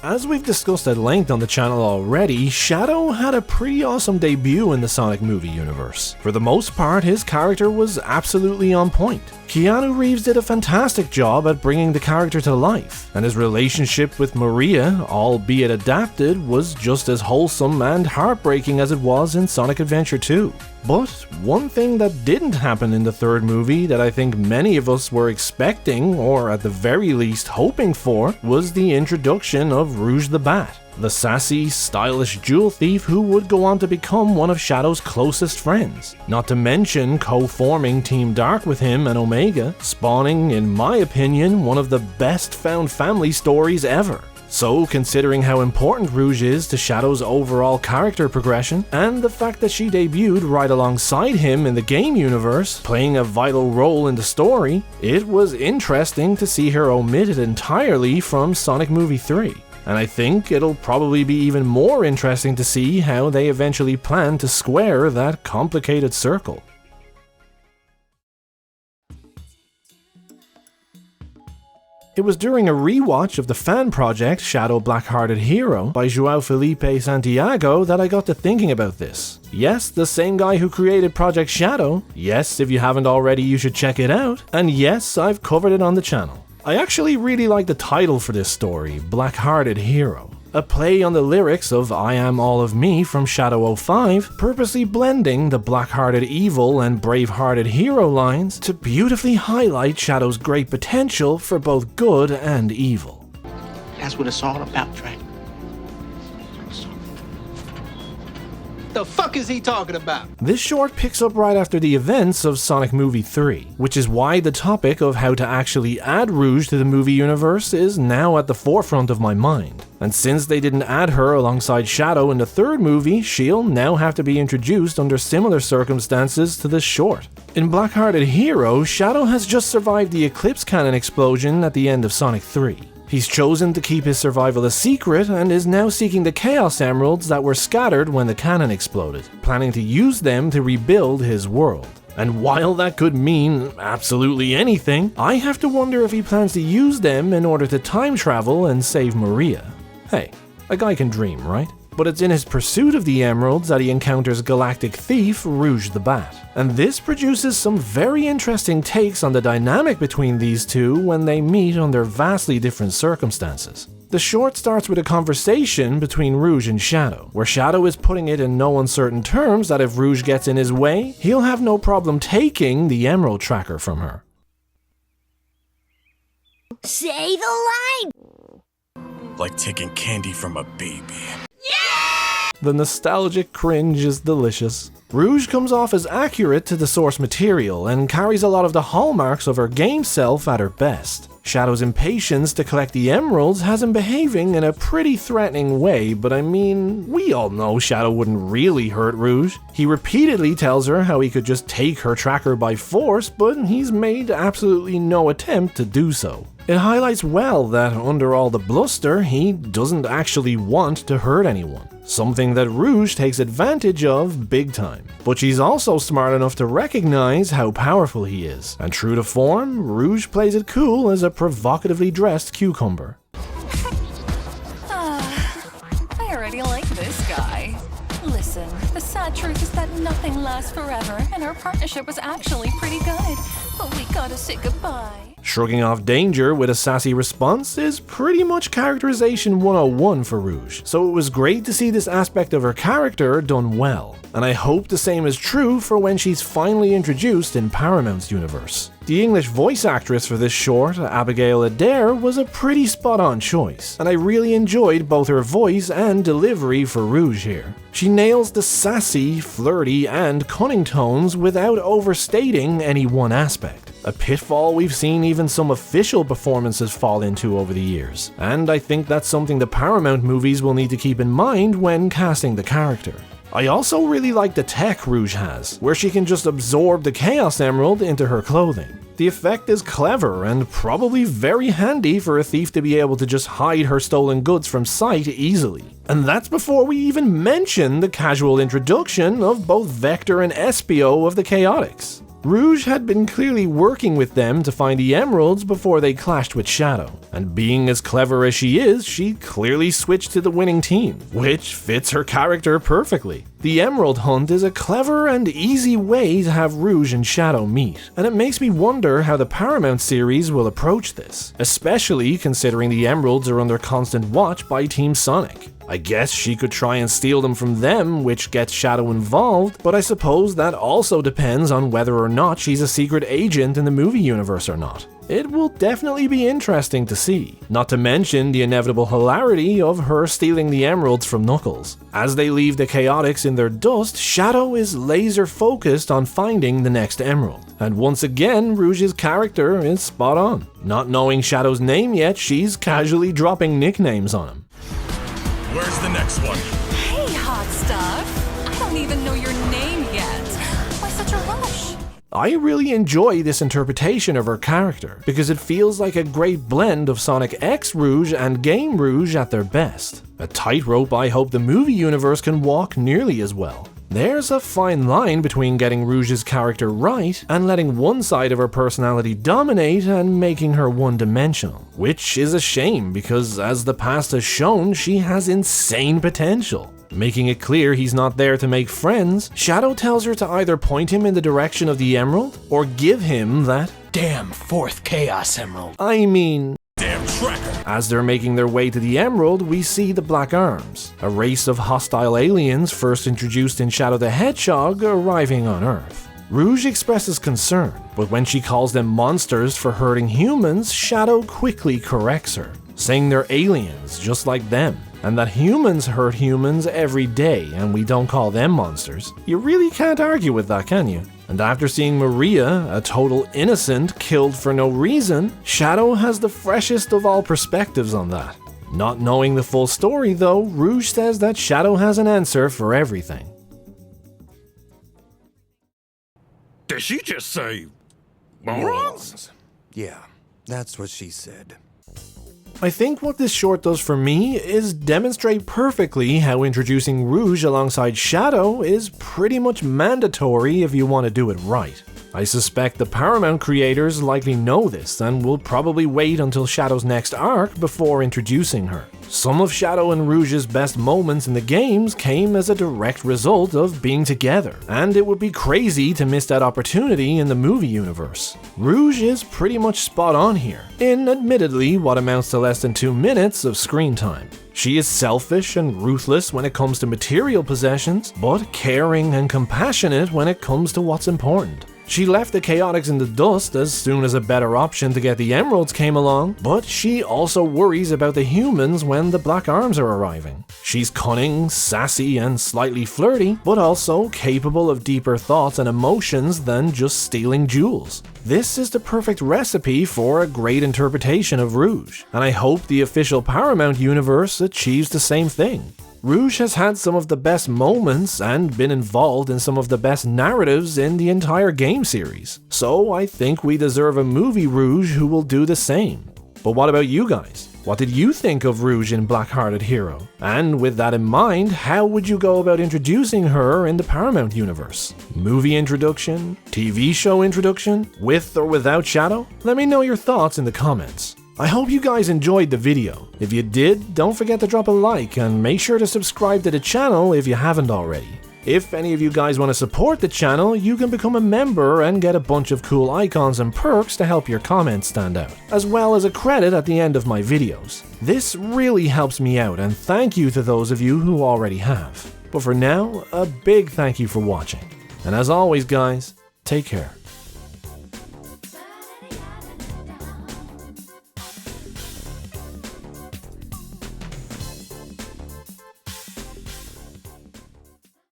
As we've discussed at length on the channel already, Shadow had a pretty awesome debut in the Sonic movie universe. For the most part, his character was absolutely on point. Keanu Reeves did a fantastic job at bringing the character to life, and his relationship with Maria, albeit adapted, was just as wholesome and heartbreaking as it was in Sonic Adventure 2. But one thing that didn't happen in the third movie that I think many of us were expecting, or at the very least hoping for, was the introduction of Rouge the Bat, the sassy, stylish jewel thief who would go on to become one of Shadow's closest friends. Not to mention co-forming Team Dark with him and Omega, spawning, in my opinion, one of the best found family stories ever. So, considering how important Rouge is to Shadow's overall character progression, and the fact that she debuted right alongside him in the game universe, playing a vital role in the story, it was interesting to see her omitted entirely from Sonic Movie 3. And I think it'll probably be even more interesting to see how they eventually plan to square that complicated circle. It was during a rewatch of the fan project Shadow Black-Hearted Hero by Joao Filipe Santiago that I got to thinking about this. Yes, the same guy who created Project Shadow. Yes, if you haven't already you should check it out. And yes, I've covered it on the channel. I actually really like the title for this story, Black-Hearted Hero. A play on the lyrics of I Am All of Me from Shadow 05, purposely blending the black-hearted evil and brave-hearted hero lines to beautifully highlight Shadow's great potential for both good and evil. That's what it's all about, Trey. The fuck is he talking about? This short picks up right after the events of Sonic Movie 3, which is why the topic of how to actually add Rouge to the movie universe is now at the forefront of my mind. And since they didn't add her alongside Shadow in the third movie, she'll now have to be introduced under similar circumstances to this short. In Black-Hearted Hero, Shadow has just survived the Eclipse cannon explosion at the end of Sonic 3. He's chosen to keep his survival a secret and is now seeking the Chaos Emeralds that were scattered when the cannon exploded, planning to use them to rebuild his world. And while that could mean absolutely anything, I have to wonder if he plans to use them in order to time travel and save Maria. Hey, a guy can dream, right? But it's in his pursuit of the emeralds that he encounters galactic thief Rouge the Bat. And this produces some very interesting takes on the dynamic between these two when they meet under vastly different circumstances. The short starts with a conversation between Rouge and Shadow, where Shadow is putting it in no uncertain terms that if Rouge gets in his way, he'll have no problem taking the emerald tracker from her. Say the line! Like taking candy from a baby. The nostalgic cringe is delicious. Rouge comes off as accurate to the source material and carries a lot of the hallmarks of her game self at her best. Shadow's impatience to collect the emeralds has him behaving in a pretty threatening way, but I mean, we all know Shadow wouldn't really hurt Rouge. He repeatedly tells her how he could just take her tracker by force, but he's made absolutely no attempt to do so. It highlights well that under all the bluster, he doesn't actually want to hurt anyone, something that Rouge takes advantage of big time. But she's also smart enough to recognize how powerful he is, and true to form, Rouge plays it cool as a provocatively dressed cucumber. I already like this guy. Listen, the sad truth is that nothing lasts forever, and our partnership was actually pretty good, but we gotta say goodbye. Shrugging off danger with a sassy response is pretty much characterization 101 for Rouge, so it was great to see this aspect of her character done well, and I hope the same is true for when she's finally introduced in Paramount's universe. The English voice actress for this short, Abigail Adair, was a pretty spot-on choice, and I really enjoyed both her voice and delivery for Rouge here. She nails the sassy, flirty, and cunning tones without overstating any one aspect. A pitfall we've seen even some official performances fall into over the years, and I think that's something the Paramount movies will need to keep in mind when casting the character. I also really like the tech Rouge has, where she can just absorb the Chaos Emerald into her clothing. The effect is clever and probably very handy for a thief to be able to just hide her stolen goods from sight easily. And that's before we even mention the casual introduction of both Vector and Espio of the Chaotix. Rouge had been clearly working with them to find the emeralds before they clashed with Shadow, and being as clever as she is, she clearly switched to the winning team, which fits her character perfectly. The Emerald Hunt is a clever and easy way to have Rouge and Shadow meet, and it makes me wonder how the Paramount series will approach this, especially considering the emeralds are under constant watch by Team Sonic. I guess she could try and steal them from them, which gets Shadow involved, but I suppose that also depends on whether or not she's a secret agent in the movie universe or not. It will definitely be interesting to see, not to mention the inevitable hilarity of her stealing the emeralds from Knuckles. As they leave the Chaotix in their dust, Shadow is laser focused on finding the next emerald. And once again, Rouge's character is spot on. Not knowing Shadow's name yet, she's casually dropping nicknames on him. Where's the next one? Hey, hot stuff. I don't even know your name yet. Why such a rush? I really enjoy this interpretation of her character, because it feels like a great blend of Sonic X Rouge and Game Rouge at their best. A tightrope I hope the movie universe can walk nearly as well. There's a fine line between getting Rouge's character right and letting one side of her personality dominate and making her one-dimensional, which is a shame because, as the past has shown, she has insane potential. Making it clear he's not there to make friends, Shadow tells her to either point him in the direction of the emerald or give him that Damn fourth Chaos Emerald. Damn tracker. As they're making their way to the emerald, we see the Black Arms, a race of hostile aliens first introduced in Shadow the Hedgehog, arriving on Earth. Rouge expresses concern, but when she calls them monsters for hurting humans, Shadow quickly corrects her, saying they're aliens just like them, and that humans hurt humans every day and we don't call them monsters. You really can't argue with that, can you? And after seeing Maria, a total innocent, killed for no reason, Shadow has the freshest of all perspectives on that. Not knowing the full story though, Rouge says that Shadow has an answer for everything. Did she just say morons? Yeah, that's what she said. I think what this short does for me is demonstrate perfectly how introducing Rouge alongside Shadow is pretty much mandatory if you want to do it right. I suspect the Paramount creators likely know this and will probably wait until Shadow's next arc before introducing her. Some of Shadow and Rouge's best moments in the games came as a direct result of being together, and it would be crazy to miss that opportunity in the movie universe. Rouge is pretty much spot on here, in admittedly what amounts to less than 2 minutes of screen time. She is selfish and ruthless when it comes to material possessions, but caring and compassionate when it comes to what's important. She left the Chaotix in the dust as soon as a better option to get the emeralds came along, but she also worries about the humans when the Black Arms are arriving. She's cunning, sassy, and slightly flirty, but also capable of deeper thoughts and emotions than just stealing jewels. This is the perfect recipe for a great interpretation of Rouge, and I hope the official Paramount universe achieves the same thing. Rouge has had some of the best moments and been involved in some of the best narratives in the entire game series, so I think we deserve a movie Rouge who will do the same. But what about you guys? What did you think of Rouge in Black-Hearted Hero? And with that in mind, how would you go about introducing her in the Paramount universe? Movie introduction? TV show introduction? With or without Shadow? Let me know your thoughts in the comments. I hope you guys enjoyed the video. If you did, don't forget to drop a like and make sure to subscribe to the channel if you haven't already. If any of you guys want to support the channel, you can become a member and get a bunch of cool icons and perks to help your comments stand out, as well as a credit at the end of my videos. This really helps me out, and thank you to those of you who already have. But for now, a big thank you for watching. And as always guys, take care.